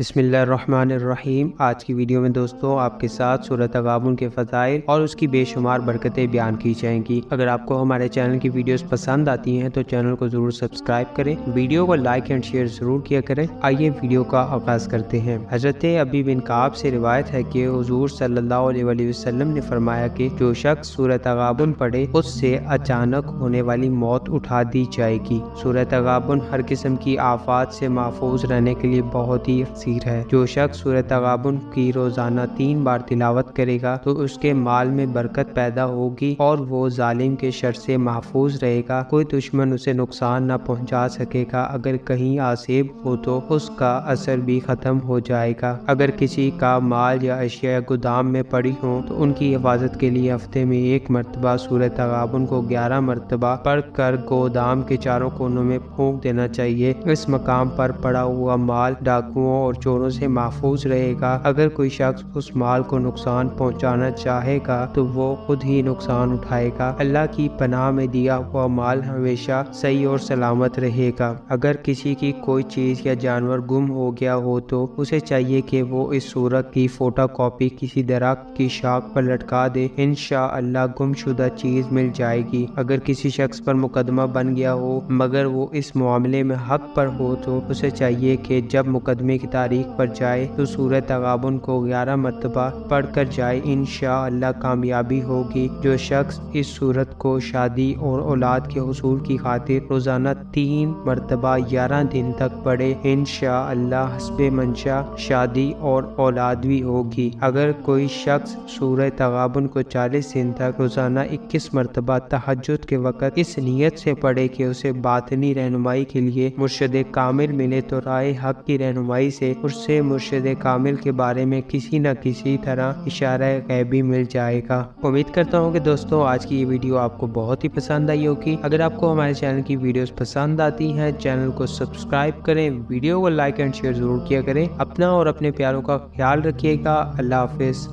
بسم اللہ الرحمن الرحیم۔ آج کی ویڈیو میں دوستوں آپ کے ساتھ سورۃ تغابن کے فضائل اور اس کی بے شمار برکتیں بیان کی جائیں گی۔ اگر آپ کو ہمارے چینل کی ویڈیوز پسند آتی ہیں تو چینل کو ضرور سبسکرائب کریں، ویڈیو کو لائک اینڈ شیئر ضرور کیا کریں۔ آئیے ویڈیو کا آغاز کرتے ہیں۔ حضرت ابی بن کعب سے روایت ہے کہ حضور صلی اللہ علیہ وآلہ وسلم نے فرمایا کہ جو شخص سورۃ تغابن پڑھے اس سے اچانک ہونے والی موت اٹھا دی جائے گی۔ سورۃ تغابن ہر قسم کی آفات سے محفوظ رہنے کے لیے بہت ہی ہے۔ جو شخص سورۃ تغابن کی روزانہ 3 بار تلاوت کرے گا تو اس کے مال میں برکت پیدا ہوگی اور وہ ظالم کے شر سے محفوظ رہے گا۔ کوئی دشمن اسے نقصان نہ پہنچا سکے گا۔ اگر کہیں آسیب ہو تو اس کا اثر بھی ختم ہو جائے گا۔ اگر کسی کا مال یا اشیاء گودام میں پڑی ہوں تو ان کی حفاظت کے لیے ہفتے میں 1 مرتبہ سورۃ تغابن کو 11 مرتبہ پڑھ کر گودام کے چاروں کونوں میں پھونک دینا چاہیے۔ اس مقام پر پڑا ہوا مال ڈاکوؤں اور چوروں سے محفوظ رہے گا۔ اگر کوئی شخص اس مال کو نقصان پہنچانا چاہے گا تو وہ خود ہی نقصان اٹھائے گا۔ اللہ کی پناہ میں دیا ہوا مال ہمیشہ صحیح اور سلامت رہے گا۔ اگر کسی کی کوئی چیز یا جانور گم ہو گیا ہو تو اسے چاہیے کہ وہ اس سورت کی فوٹو کاپی کسی درخت کی شاخ پر لٹکا دے، انشاءاللہ گم شدہ چیز مل جائے گی۔ اگر کسی شخص پر مقدمہ بن گیا ہو مگر وہ اس معاملے میں حق پر ہو تو اسے چاہیے کہ جب مقدمے کی تاریخ پر جائے تو سورۃ تغابن کو 11 مرتبہ پڑھ کر جائے، انشاءاللہ کامیابی ہوگی۔ جو شخص اس سورت کو شادی اور اولاد کے حصول کی خاطر روزانہ 3 مرتبہ 11 دن تک پڑھے، انشاءاللہ حسب منشا شادی اور اولاد بھی ہوگی۔ اگر کوئی شخص سورۃ تغابن کو 40 دن تک روزانہ 21 مرتبہ تہجد کے وقت اس نیت سے پڑھے کہ اسے باطنی رہنمائی کے لیے مرشد کامل ملے تو راہ حق کی رہنمائی سے اس سے مرشد کامل کے بارے میں کسی نہ کسی طرح اشارہ غیبی مل جائے گا۔ امید کرتا ہوں کہ دوستوں آج کی یہ ویڈیو آپ کو بہت ہی پسند آئی ہوگی۔ اگر آپ کو ہمارے چینل کی ویڈیوز پسند آتی ہیں چینل کو سبسکرائب کریں، ویڈیو کو لائک اینڈ شیئر ضرور کیا کریں۔ اپنا اور اپنے پیاروں کا خیال رکھیے گا۔ اللہ حافظ۔